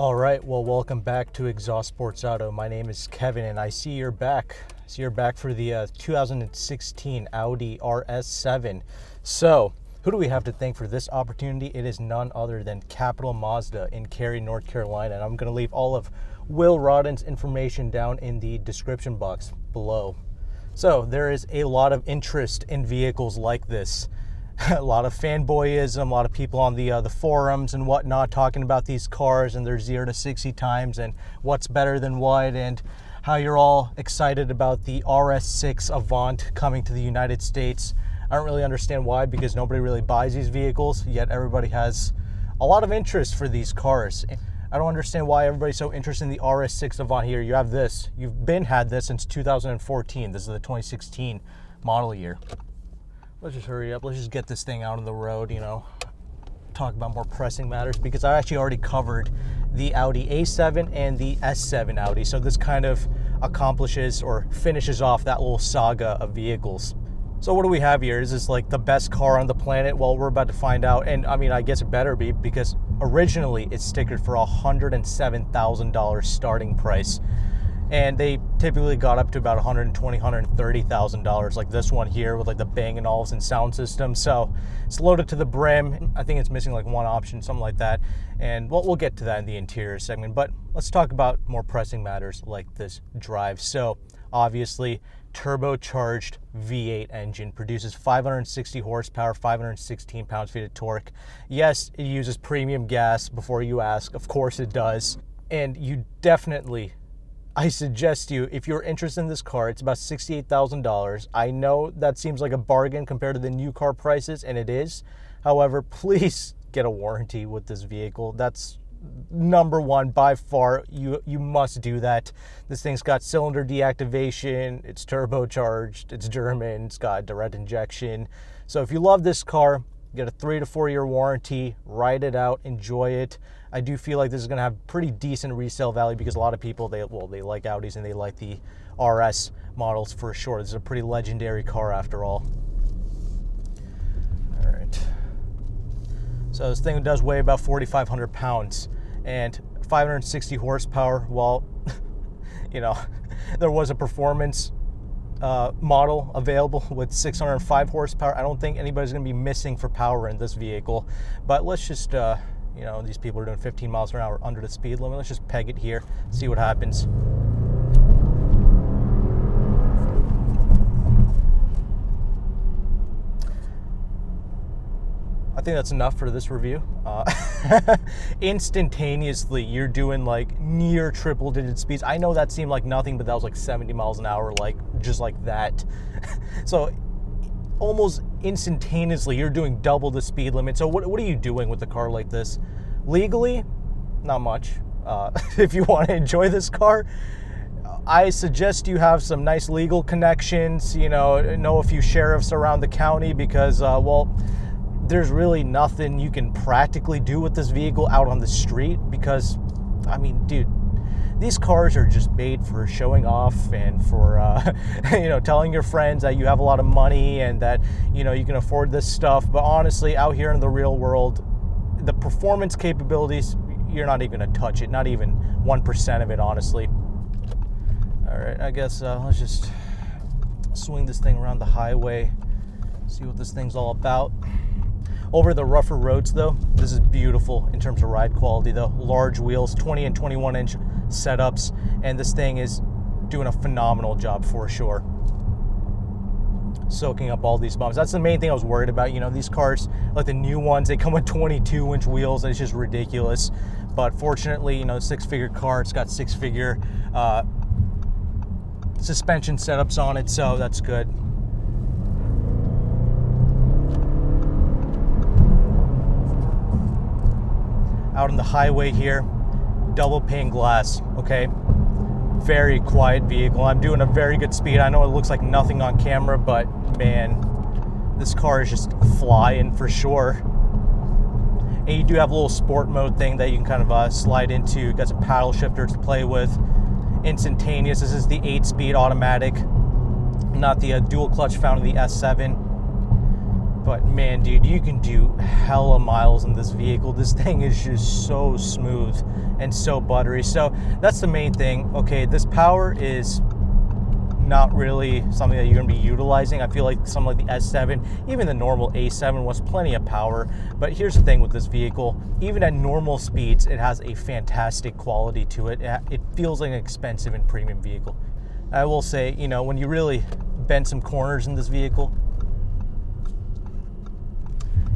All right, well, welcome back to Exhaust Sports Auto. My name is Kevin, and I see you're back. For the 2016 Audi RS7. So, who do we have to thank for this opportunity? It is none other than Capital Mazda in Cary, North Carolina. And I'm going to leave all of Will Rodden's information down in the description box below. So, there is a lot of interest in vehicles like this. A lot of fanboyism, a lot of people on the forums and whatnot talking about these cars and their 0 to 60 times and what's better than what, and how you're all excited about the RS6 Avant coming to the United States. I don't really understand why, because nobody really buys these vehicles, yet everybody has a lot of interest for these cars. I don't understand why everybody's so interested in the RS6 Avant here. You have this. You've had this since 2014. This is the 2016 model year. Let's just hurry up. Let's just get this thing out on the road, talk about more pressing matters, because I actually already covered the Audi A7 and the S7 Audi. So this kind of accomplishes or finishes off that little saga of vehicles. So what do we have here? Is this like the best car on the planet? Well, we're about to find out. And I mean, I guess it better be, because originally it's stickered for $107,000 starting price. And they typically got up to about $120,000, $130,000, like this one here with like the Bang & Olufsen sound system. So it's loaded to the brim. I think it's missing like one option, something like that. And we'll get to that in the interior segment. But let's talk about more pressing matters like this drive. So obviously, turbocharged V8 engine produces 560 horsepower, 516 pounds-feet of torque. Yes, it uses premium gas, before you ask. Of course it does. And you definitely, I suggest you, if you're interested in this car, it's about $68,000. I know that seems like a bargain compared to the new car prices, and it is. However, please get a warranty with this vehicle. That's number one by far. You must do that. This thing's got cylinder deactivation, it's turbocharged, it's German, it's got direct injection. So if you love this car, get a 3 to 4 year warranty, ride it out, enjoy it. I do feel like this is going to have pretty decent resale value, because a lot of people, they like Audis and they like the RS models for sure. This is a pretty legendary car after all. All right. So this thing does weigh about 4,500 pounds and 560 horsepower. Well, there was a performance model available with 605 horsepower. I don't think anybody's going to be missing for power in this vehicle. But let's just, these people are doing 15 miles per hour under the speed limit. Let's just peg it here, see what happens. I think that's enough for this review. Instantaneously, you're doing like near triple-digit speeds. I know that seemed like nothing, but that was like 70 miles an hour, like just like that. So almost instantaneously, you're doing double the speed limit. So what are you doing with a car like this? Legally, not much. If you want to enjoy this car, I suggest you have some nice legal connections, know a few sheriffs around the county, because, there's really nothing you can practically do with this vehicle out on the street, because, I mean, dude, these cars are just made for showing off and for, telling your friends that you have a lot of money and that, you can afford this stuff. But honestly, out here in the real world, the performance capabilities, you're not even going to touch it, not even 1% of it, honestly. All right, I guess let's just swing this thing around the highway, see what this thing's all about. Over the rougher roads, though, this is beautiful in terms of ride quality, though. Large wheels, 20 and 21-inch setups, and this thing is doing a phenomenal job for sure. Soaking up all these bumps. That's the main thing I was worried about. These cars, like the new ones, they come with 22-inch wheels, and it's just ridiculous. But fortunately, six-figure car, it's got six-figure suspension setups on it, so that's good. Out on the highway here, double pane glass, okay? Very quiet vehicle. I'm doing a very good speed. I know it looks like nothing on camera, but man, this car is just flying for sure. And you do have a little sport mode thing that you can kind of slide into. You got some paddle shifters to play with. Instantaneous. This is the 8-speed automatic, not the dual clutch found in the S7. But man, dude, you can do hella miles in this vehicle. This thing is just so smooth and so buttery. So that's the main thing. Okay, this power is not really something that you're going to be utilizing. I feel like something like the S7, even the normal A7 was plenty of power. But here's the thing with this vehicle, even at normal speeds, it has a fantastic quality to it. It feels like an expensive and premium vehicle. I will say, you know, when you really bend some corners in this vehicle,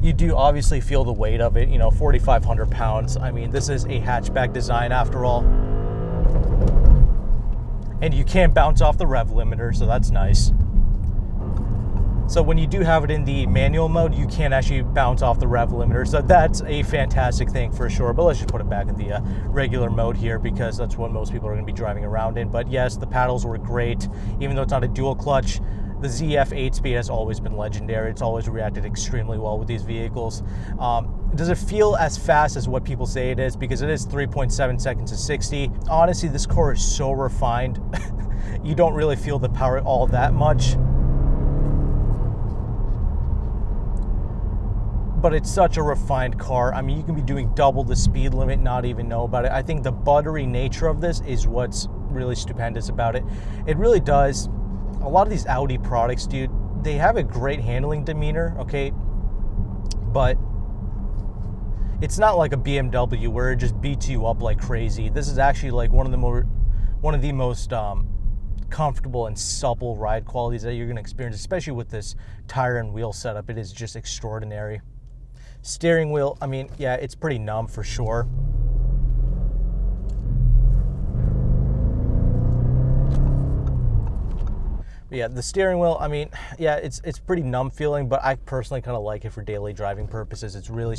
you do obviously feel the weight of it, you know, 4,500 pounds. I mean, this is a hatchback design after all. And you can't bounce off the rev limiter, so that's nice. So when you do have it in the manual mode, you can't actually bounce off the rev limiter. So that's a fantastic thing for sure. But let's just put it back in the regular mode here, because that's what most people are going to be driving around in. But yes, the paddles were great. Even though it's not a dual clutch, the ZF 8-speed has always been legendary. It's always reacted extremely well with these vehicles. Does it feel as fast as what people say it is? Because it is 3.7 seconds to 60. Honestly, this car is so refined. You don't really feel the power all that much. But it's such a refined car. I mean, you can be doing double the speed limit, not even know about it. I think the buttery nature of this is what's really stupendous about it. It really does. A lot of these Audi products, dude, they have a great handling demeanor, okay? But it's not like a BMW where it just beats you up like crazy. This is actually like one of the most comfortable and supple ride qualities that you're going to experience, especially with this tire and wheel setup. It is just extraordinary. Steering wheel, I mean, yeah, it's pretty numb for sure. But yeah, the steering wheel, I mean, yeah, it's pretty numb feeling, but I personally kind of like it for daily driving purposes. It's really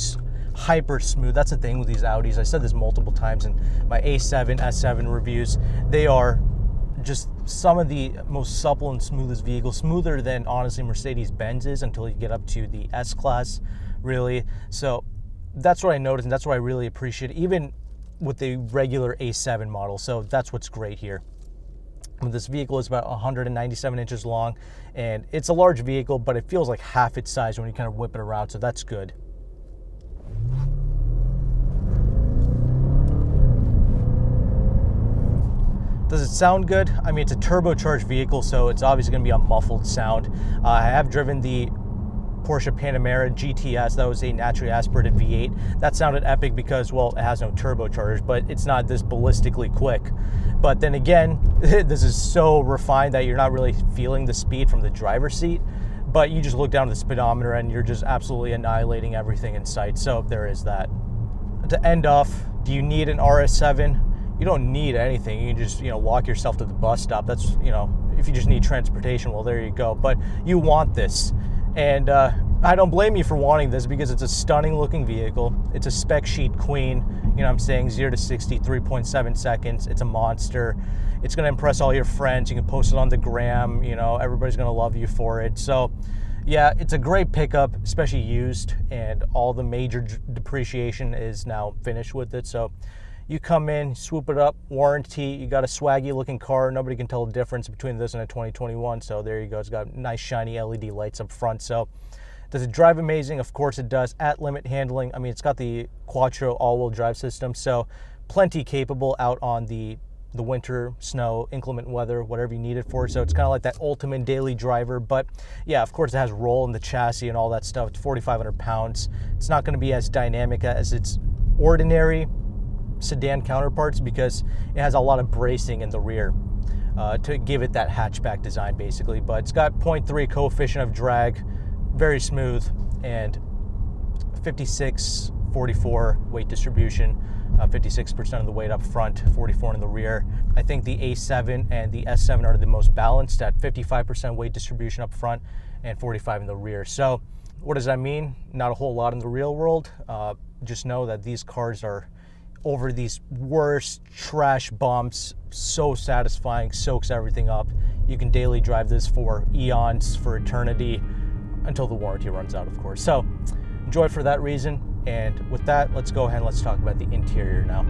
hyper smooth. That's the thing with these Audis. I said this multiple times in my A7, S7 reviews. They are just some of the most supple and smoothest vehicles, smoother than honestly Mercedes-Benz is until you get up to the S-Class, really. So that's what I noticed, and that's what I really appreciate, even with the regular A7 model. So that's what's great here. This vehicle is about 197 inches long, and it's a large vehicle, but it feels like half its size when you kind of whip it around, so that's good. Does it sound good? I mean, it's a turbocharged vehicle, so it's obviously going to be a muffled sound. I have driven the Porsche Panamera GTS. That was a naturally aspirated V8. That sounded epic because, well, it has no turbochargers, but it's not this ballistically quick. But then again, this is so refined that you're not really feeling the speed from the driver's seat, but you just look down at the speedometer and you're just absolutely annihilating everything in sight. So there is that. To end off, do you need an RS7? You don't need anything. You can just, walk yourself to the bus stop. That's, if you just need transportation, well, there you go. But you want this. And I don't blame you for wanting this, because it's a stunning looking vehicle. It's a spec sheet queen. You know what I'm saying? 0 to 60, 3.7 seconds. It's a monster. It's going to impress all your friends. You can post it on the gram. Everybody's going to love you for it. So yeah, it's a great pickup, especially used, and all the major depreciation is now finished with it. So you come in, swoop it up, warranty, you got a swaggy looking car. Nobody can tell the difference between this and a 2021. So there you go. It's got nice shiny LED lights up front. So does it drive amazing? Of course it does. At limit handling, I mean, it's got the Quattro all-wheel drive system, so plenty capable out on the winter, snow, inclement weather, whatever you need it for. So it's kind of like that ultimate daily driver. But yeah, of course it has roll in the chassis and all that stuff. It's 4,500 pounds. It's not going to be as dynamic as its ordinary sedan counterparts, because it has a lot of bracing in the rear to give it that hatchback design, basically. But it's got 0.3 coefficient of drag, very smooth, and 56-44 weight distribution. 56% of the weight up front, 44 in the rear. I think the A7 and the S7 are the most balanced at 55% weight distribution up front and 45 in the rear. So what does that mean? Not a whole lot in the real world. Just know that these cars are, over these worst trash bumps, so satisfying, soaks everything up. You can daily drive this for eons, for eternity, until the warranty runs out, of course. So enjoy for that reason. And with that, let's go ahead and let's talk about the interior now.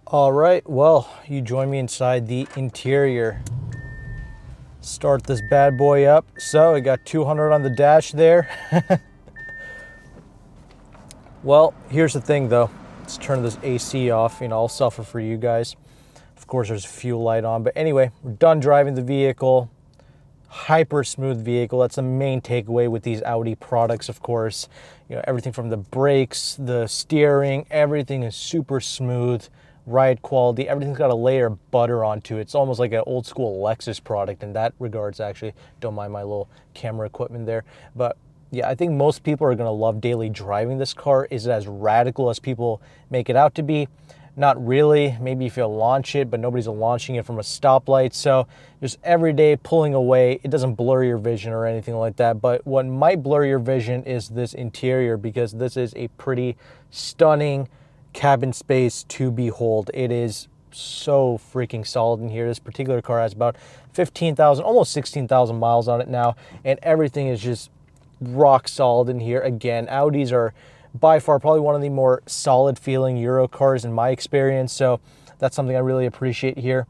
All right, well, you join me inside the interior. Start this bad boy up. So I got 200 on the dash there. Well, here's the thing though. Let's turn this AC off. You know, I'll suffer for you guys. Of course, there's a fuel light on. But anyway, we're done driving the vehicle. Hyper smooth vehicle. That's the main takeaway with these Audi products, of course. You know, everything from the brakes, the steering, everything is super smooth. Ride quality, everything's got a layer of butter onto it. It's almost like an old school Lexus product in that regards, actually. Don't mind my little camera equipment there. But yeah, I think most people are gonna love daily driving this car. Is it as radical as people make it out to be? Not really. Maybe if you launch it, but nobody's launching it from a stoplight. So just every day pulling away, it doesn't blur your vision or anything like that. But what might blur your vision is this interior, because this is a pretty stunning cabin space to behold. It is so freaking solid in here. This particular car has about 15,000, almost 16,000 miles on it now, and everything is just rock solid in here. Again, Audis are by far probably one of the more solid feeling Euro cars in my experience, so that's something I really appreciate here.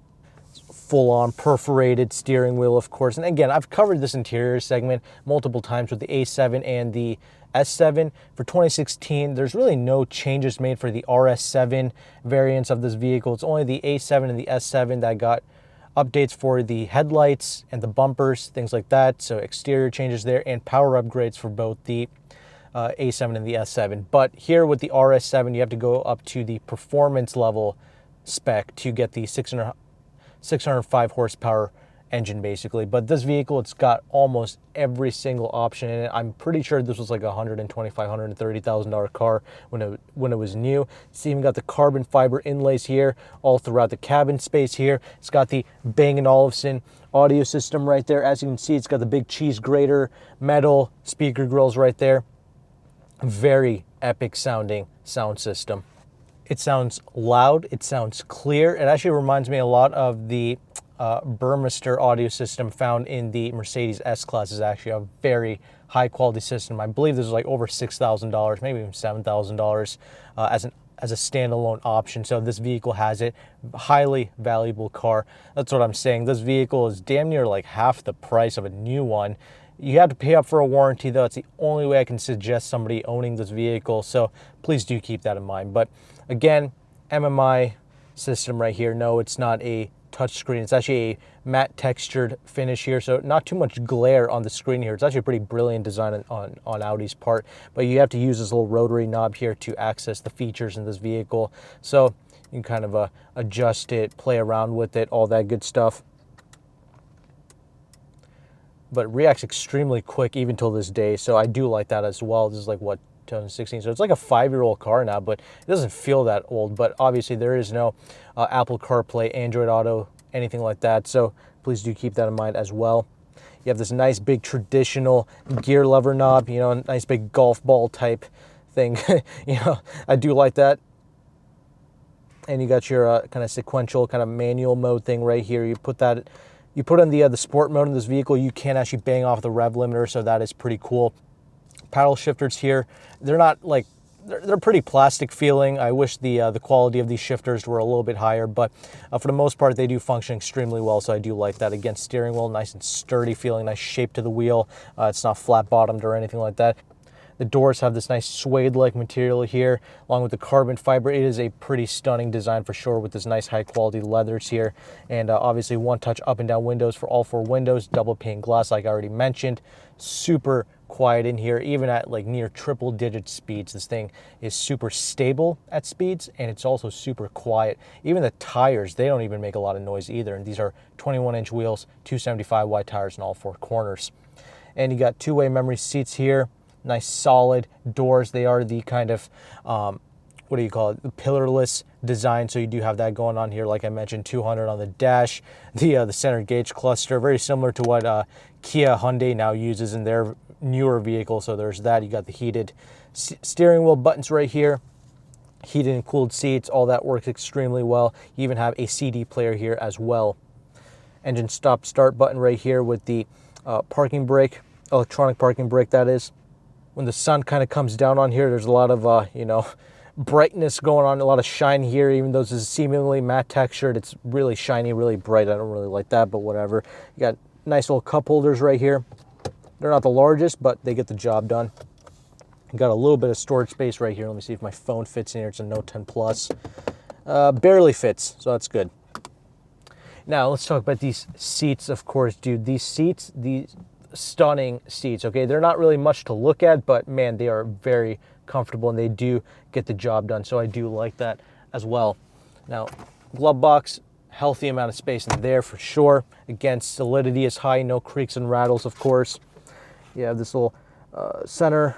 Full on perforated steering wheel, of course. And again, I've covered this interior segment multiple times with the A7 and the S7. For 2016, there's really no changes made for the RS7 variants of this vehicle. It's only the A7 and the S7 that got updates for the headlights and the bumpers, things like that. So exterior changes there and power upgrades for both the A7 and the S7. But here with the RS7, you have to go up to the performance level spec to get the 605 horsepower engine, basically. But this vehicle, it's got almost every single option in it. I'm pretty sure this was like a $125,000, $130,000 car when it was new. It's even got the carbon fiber inlays here all throughout the cabin space here. It's got the Bang & Olufsen audio system right there. As you can see, it's got the big cheese grater metal speaker grills right there. Very epic sounding sound system. It sounds loud, it sounds clear. It actually reminds me a lot of the Burmester audio system found in the Mercedes S-Class. Is actually a very high quality system. I believe this is like over $6,000, maybe even $7,000 as a standalone option. So this vehicle has it. Highly valuable car. That's what I'm saying. This vehicle is damn near like half the price of a new one. You have to pay up for a warranty though. It's the only way I can suggest somebody owning this vehicle. So please do keep that in mind. But again, MMI system right here. No, it's not a touchscreen. It's actually a matte textured finish here, so not too much glare on the screen here. It's actually a pretty brilliant design on Audi's part, but you have to use this little rotary knob here to access the features in this vehicle. So you can kind of adjust it, play around with it, all that good stuff. But it reacts extremely quick even till this day, so I do like that as well. This is like, what, 2016, so it's like a 5-year-old car now, but it doesn't feel that old. But obviously there is no Apple CarPlay, Android Auto, anything like that, so please do keep that in mind as well. You have this nice big traditional gear lever knob, you know, a nice big golf ball type thing. You know, I do like that. And you got your kind of sequential kind of manual mode thing right here. You put on the sport mode in this vehicle, you can actually bang off the rev limiter, so that is pretty cool. Paddle shifters here, they're not like, they're pretty plastic feeling. I wish the quality of these shifters were a little bit higher, but for the most part they do function extremely well, so I do like that. Again, steering wheel nice and sturdy feeling, nice shape to the wheel. It's not flat bottomed or anything like that. The doors have this nice suede-like material here, along with the carbon fiber. It is a pretty stunning design for sure, with this nice high-quality leathers here. And obviously one-touch up and down windows for all 4 windows, double pane glass like I already mentioned. Super quiet in here, even at like near triple-digit speeds. This thing is super stable at speeds, and it's also super quiet. Even the tires, they don't even make a lot of noise either. And these are 21-inch wheels, 275 wide tires in all 4 corners. And you got 2-way memory seats here. Nice solid doors. They are the kind of, what do you call it, the pillarless design. So you do have that going on here. Like I mentioned, 200 on the dash. The center gauge cluster, very similar to what Kia Hyundai now uses in their newer vehicle. So there's that. You got the heated steering wheel buttons right here. Heated and cooled seats. All that works extremely well. You even have a CD player here as well. Engine stop start button right here with the parking brake, electronic parking brake that is. When the sun kind of comes down on here, there's a lot of, you know, brightness going on, a lot of shine here, even though this is seemingly matte textured. It's really shiny, really bright. I don't really like that, but whatever. You got nice little cup holders right here. They're not the largest, but they get the job done. You got a little bit of storage space right here. Let me see if my phone fits in here. It's a Note 10 Plus. Barely fits, so that's good. Now, let's talk about these seats, of course, dude. These seats, these stunning seats, okay? They're not really much to look at, but man, they are very comfortable and they do get the job done, so I do like that as well. Now, glove box, healthy amount of space in there for sure. Again, solidity is high, no creaks and rattles, of course. You have this little center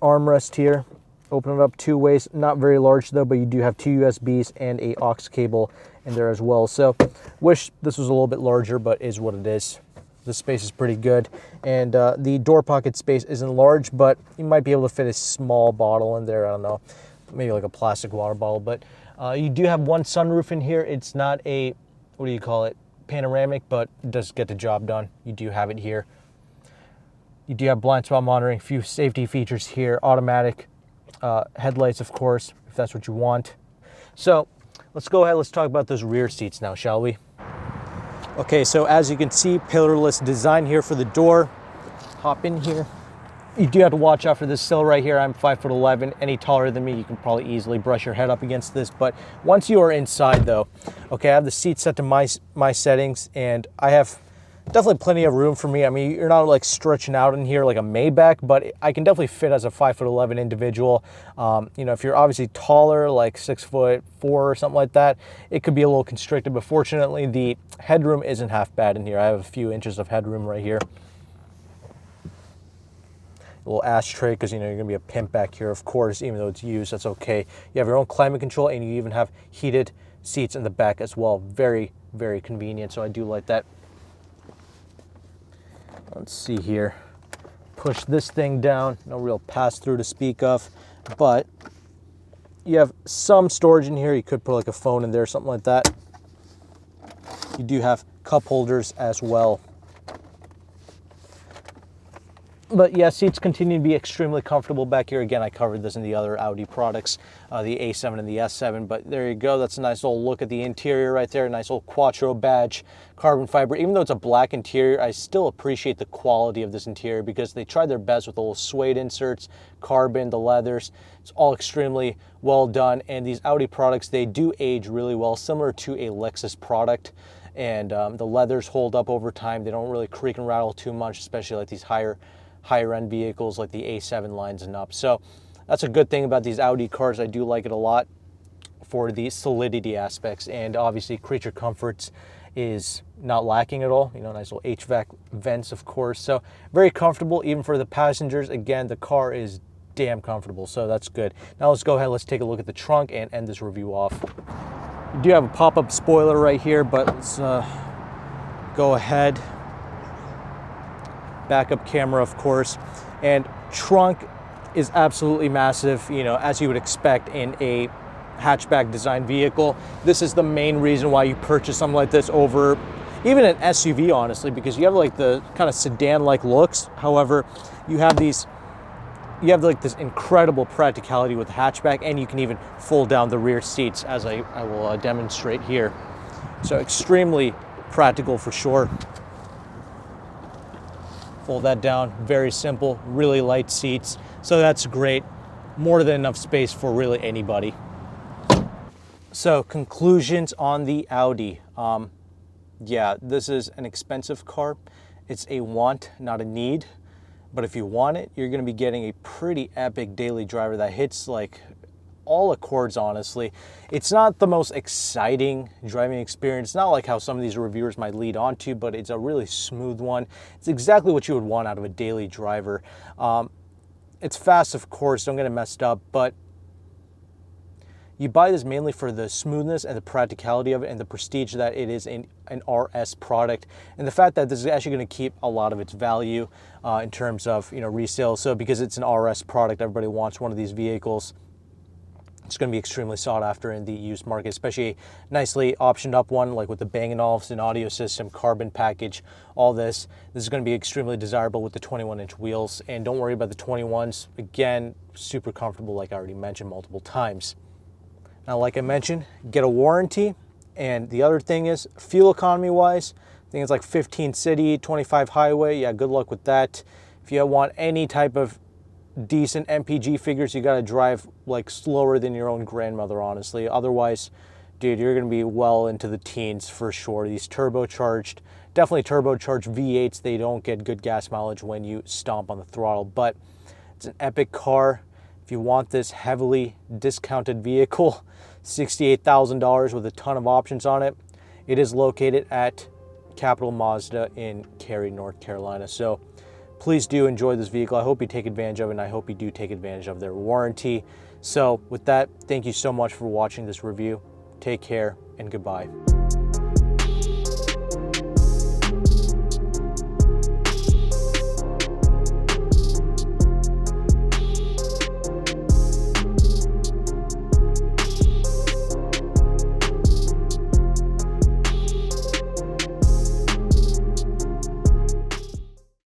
armrest here. Open it up 2 ways, not very large though, but you do have 2 USBs and a aux cable in there as well. So wish this was a little bit larger, but is what it is. The space is pretty good, and the door pocket space isn't large, but you might be able to fit a small bottle in there. I don't know, maybe like a plastic water bottle. But you do have one sunroof in here. It's not a, what do you call it, panoramic, but it does get the job done. You do have it here. You do have blind spot monitoring, a few safety features here, automatic headlights, of course, if that's what you want. So let's go ahead, let's talk about those rear seats now, shall we? Okay, so as you can see, pillarless design here for the door. Hop in here. You do have to watch out for this sill right here. I'm 5'11". Any taller than me, you can probably easily brush your head up against this. But once you are inside though, okay, I have the seat set to my settings, and I have definitely plenty of room for me. I mean, you're not like stretching out in here like a Maybach, but I can definitely fit as a 5'11" individual. You know, if you're obviously taller, like 6'4" or something like that, it could be a little constricted, but fortunately the headroom isn't half bad in here. I have a few inches of headroom right here. A little ashtray, because you know you're gonna be a pimp back here, of course, even though it's used, that's okay. You have your own climate control, and you even have heated seats in the back as well. Very, very convenient, so I do like that. Let's see here. Push this thing down. No real pass-through to speak of, but you have some storage in here. You could put like a phone in there, something like that. You do have cup holders as well. But yeah, seats continue to be extremely comfortable back here. Again, I covered this in the other Audi products, the A7 and the S7, but there you go. That's a nice little look at the interior right there. Nice little Quattro badge, carbon fiber. Even though it's a black interior, I still appreciate the quality of this interior because they tried their best with the little suede inserts, carbon, the leathers. It's all extremely well done, and these Audi products, they do age really well, similar to a Lexus product. And the leathers hold up over time. They don't really creak and rattle too much, especially like these higher end vehicles like the A7 lines and up. So that's a good thing about these Audi cars. I do like it a lot for the solidity aspects, and obviously creature comforts is not lacking at all. You know, nice little HVAC vents, of course. So very comfortable even for the passengers. Again, the car is damn comfortable, so that's good. Now let's go ahead, let's take a look at the trunk and end this review off. You do have a pop-up spoiler right here, but let's go ahead. Backup camera, of course, and trunk is absolutely massive, you know, as you would expect in a hatchback design vehicle. This is the main reason why you purchase something like this over even an SUV, honestly, because you have like the kind of sedan-like looks. However, you have like this incredible practicality with the hatchback, and you can even fold down the rear seats, as I will demonstrate here. So extremely practical for sure. Fold that down, very simple, really light seats. So that's great. More than enough space for really anybody. So conclusions on the Audi. Yeah, this is an expensive car. It's a want, not a need. But if you want it, you're gonna be getting a pretty epic daily driver that hits like all accords, honestly. It's not the most exciting driving experience. It's not like how some of these reviewers might lead on to, but it's a really smooth one. It's exactly what you would want out of a daily driver. It's fast, of course, don't get it messed up, but you buy this mainly for the smoothness and the practicality of it and the prestige that it is an RS product, and the fact that this is actually going to keep a lot of its value in terms of, you know, resale. So because it's an RS product, everybody wants one of these vehicles. It's going to be extremely sought after in the used market, especially a nicely optioned up one like with the Bang & Olufsen audio system, carbon package, all this. This is going to be extremely desirable with the 21-inch wheels. And don't worry about the 21s. Again, super comfortable like I already mentioned multiple times. Now, like I mentioned, get a warranty. And the other thing is fuel economy wise, I think it's like 15 city, 25 highway. Yeah, good luck with that. If you want any type of decent MPG figures, you got to drive like slower than your own grandmother, honestly. Otherwise, dude, you're going to be well into the teens for sure. These turbocharged, definitely turbocharged V8s, they don't get good gas mileage when you stomp on the throttle, but it's an epic car. If you want this heavily discounted vehicle, $68,000 with a ton of options on it, it is located at Capital Mazda in Cary, North Carolina. So please do enjoy this vehicle. I hope you take advantage of it, and I hope you do take advantage of their warranty. So with that, thank you so much for watching this review. Take care and goodbye.